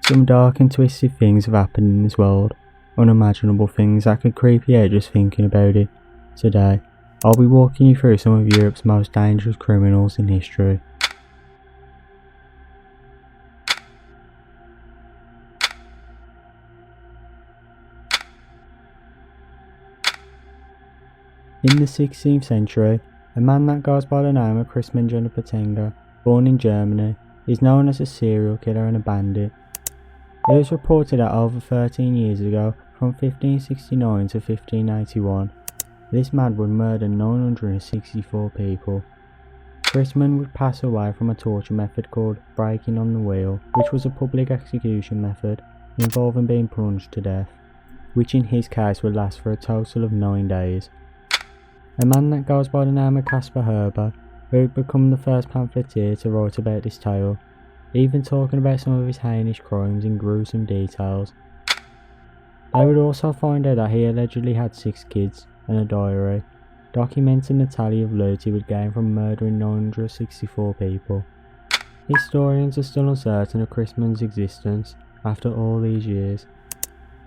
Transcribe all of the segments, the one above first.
Some dark and twisted things have happened in this world, unimaginable things that could creep you out just thinking about it. Today, I'll be walking you through some of Europe's most dangerous criminals in history. In the 16th century, a man that goes by the name of Christian Junipetanga, born in Germany, is known as a serial killer and a bandit. It was reported that over 13 years ago, from 1569 to 1581, this man would murder 964 people. Chrisman would pass away from a torture method called breaking on the wheel, which was a public execution method involving being plunged to death, which in his case would last for a total of 9 days. A man that goes by the name of Caspar Herber, who would become the first pamphleteer to write about this tale, even talking about some of his heinous crimes in gruesome details. They would also find out that he allegedly had 6 kids and a diary, documenting the tally of loot he would gain from murdering 964 people. Historians are still uncertain of Chrisman's existence after all these years.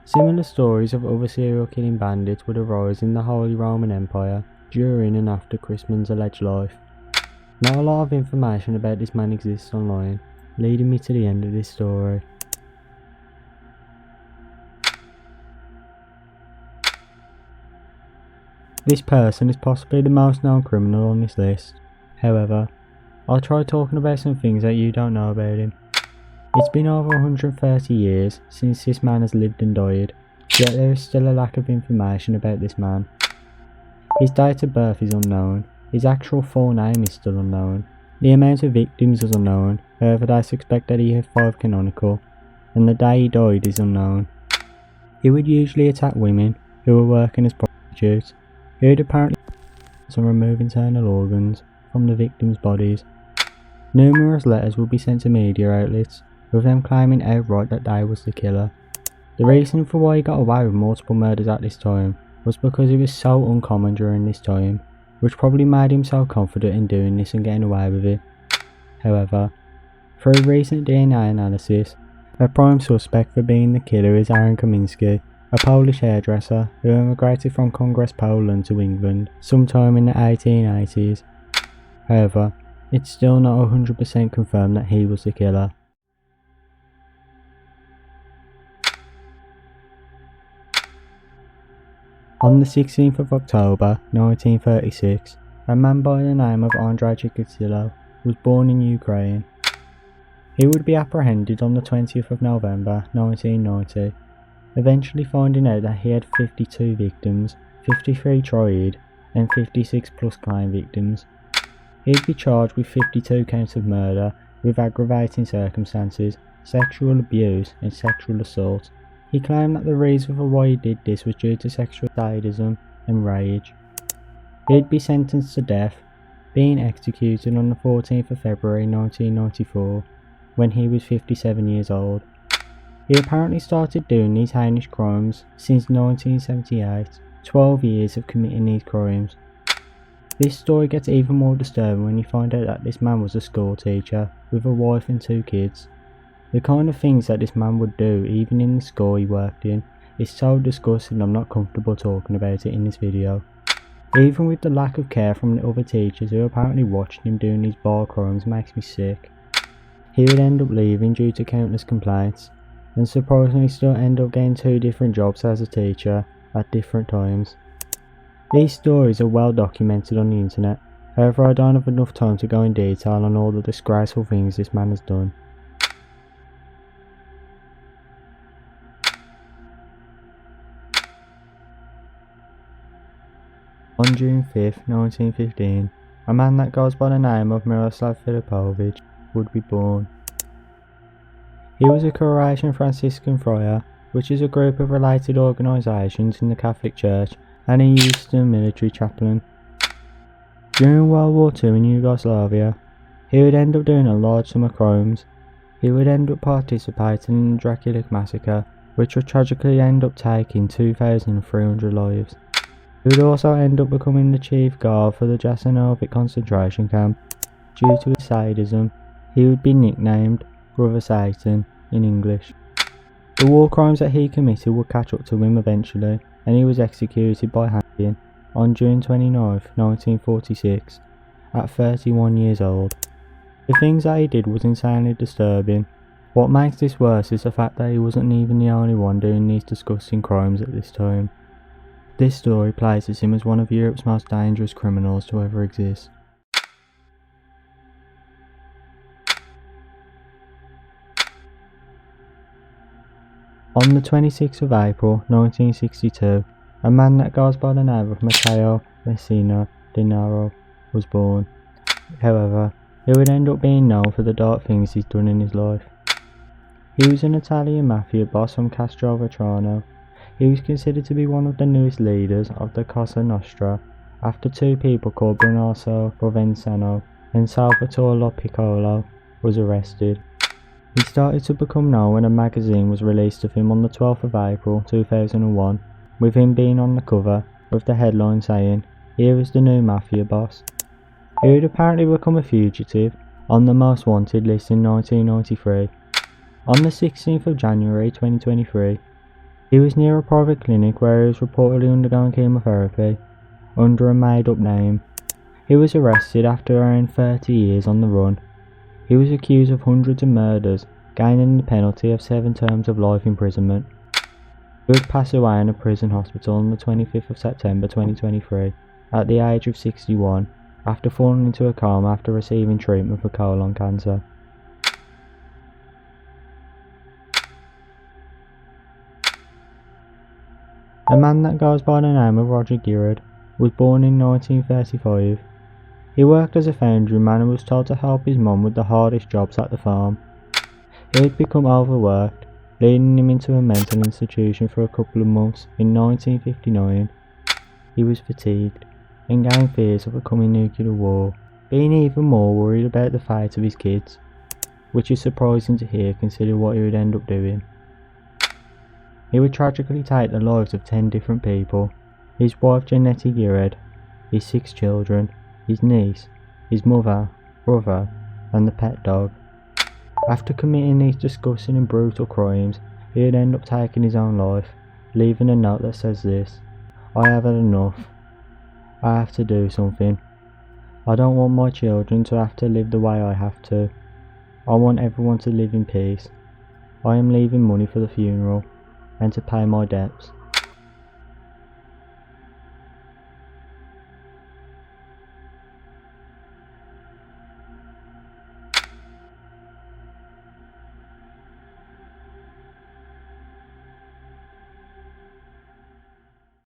Similar stories of other serial killing bandits would arise in the Holy Roman Empire during and after Chrisman's alleged life. Not a lot of information about this man exists online, leading me to the end of this story. This person is possibly the most known criminal on this list. However, I'll try talking about some things that you don't know about him. It's been over 130 years since this man has lived and died, yet there is still a lack of information about this man. His date of birth is unknown, his actual full name is still unknown, the amount of victims is unknown, however they suspect that he had 5 canonical, and the day he died is unknown. He would usually attack women who were working as prostitutes, who would apparently remove internal organs from the victims' bodies. Numerous letters would be sent to media outlets, with them claiming outright that they was the killer. The reason for why he got away with multiple murders at this time was because it was so uncommon during this time, which probably made him so confident in doing this and getting away with it. However, through recent DNA analysis, a prime suspect for being the killer is Aaron Kamiński, a Polish hairdresser who immigrated from Congress Poland to England sometime in the 1880s. However, it's still not 100% confirmed that he was the killer. On the 16th of October 1936, a man by the name of Andrei Chikatilo was born in Ukraine. He would be apprehended on the 20th of November 1990, eventually finding out that he had 52 victims, 53 tried, and 56 plus claim victims. He'd be charged with 52 counts of murder with aggravating circumstances, sexual abuse and sexual assault. He claimed that the reason for why he did this was due to sexual sadism and rage. He'd be sentenced to death, being executed on the 14th of February 1994, when he was 57 years old. He apparently started doing these heinous crimes since 1978, 12 years of committing these crimes. This story gets even more disturbing when you find out that this man was a school teacher with a wife and 2 kids. The kind of things that this man would do even in the school he worked in is so disgusting I'm not comfortable talking about it in this video. Even with the lack of care from the other teachers who apparently watched him doing these vile crimes makes me sick. He would end up leaving due to countless complaints, and surprisingly still end up getting 2 different jobs as a teacher at different times. These stories are well documented on the internet, however I don't have enough time to go in detail on all the disgraceful things this man has done. On June 5th, 1915, a man that goes by the name of Miroslav Filipovich would be born. He was a Croatian Franciscan friar, which is a group of related organisations in the Catholic Church, and he used to be a military chaplain. During World War II in Yugoslavia, he would end up doing a large sum of crimes. He would end up participating in the Draculic massacre, which would tragically end up taking 2,300 lives. He would also end up becoming the chief guard for the Jasenovac concentration camp. Due to his sadism, he would be nicknamed Brother Satan in English. The war crimes that he committed would catch up to him eventually, and he was executed by hanging on June 29, 1946, at 31 years old. The things that he did was insanely disturbing. What makes this worse is the fact that he wasn't even the only one doing these disgusting crimes at this time. This story places him as one of Europe's most dangerous criminals to ever exist. On the 26th of April 1962, a man that goes by the name of Matteo Messina Denaro was born. However, he would end up being known for the dark things he's done in his life. He was an Italian mafia boss from Castelvetrano. He was considered to be one of the newest leaders of the Cosa Nostra, after two people called Bernardo Provenzano and Salvatore Lo Piccolo was arrested. He started to become known when a magazine was released of him on the 12th of April 2001, with him being on the cover with the headline saying, "Here is the new mafia boss." He had apparently become a fugitive on the most wanted list in 1993. On the 16th of January 2023, he was near a private clinic where he was reportedly undergoing chemotherapy under a made-up name. He was arrested after around 30 years on the run. He was accused of hundreds of murders, gaining the penalty of 7 terms of life imprisonment. He would pass away in a prison hospital on the 25th of September 2023 at the age of 61 after falling into a coma after receiving treatment for colon cancer. A man that goes by the name of Roger Girard was born in 1935. He worked as a foundryman and was told to help his mum with the hardest jobs at the farm. He had become overworked, leading him into a mental institution for a couple of months in 1959. He was fatigued and gained fears of a coming nuclear war, being even more worried about the fate of his kids, which is surprising to hear considering what he would end up doing. He would tragically take the lives of 10 different people: his wife Jeanette Girard, his 6 children, his niece, his mother, brother, and the pet dog. After committing these disgusting and brutal crimes, he would end up taking his own life, leaving a note that says this: "I have had enough. I have to do something. I don't want my children to have to live the way I have to. I want everyone to live in peace. I am leaving money for the funeral and to pay my debts."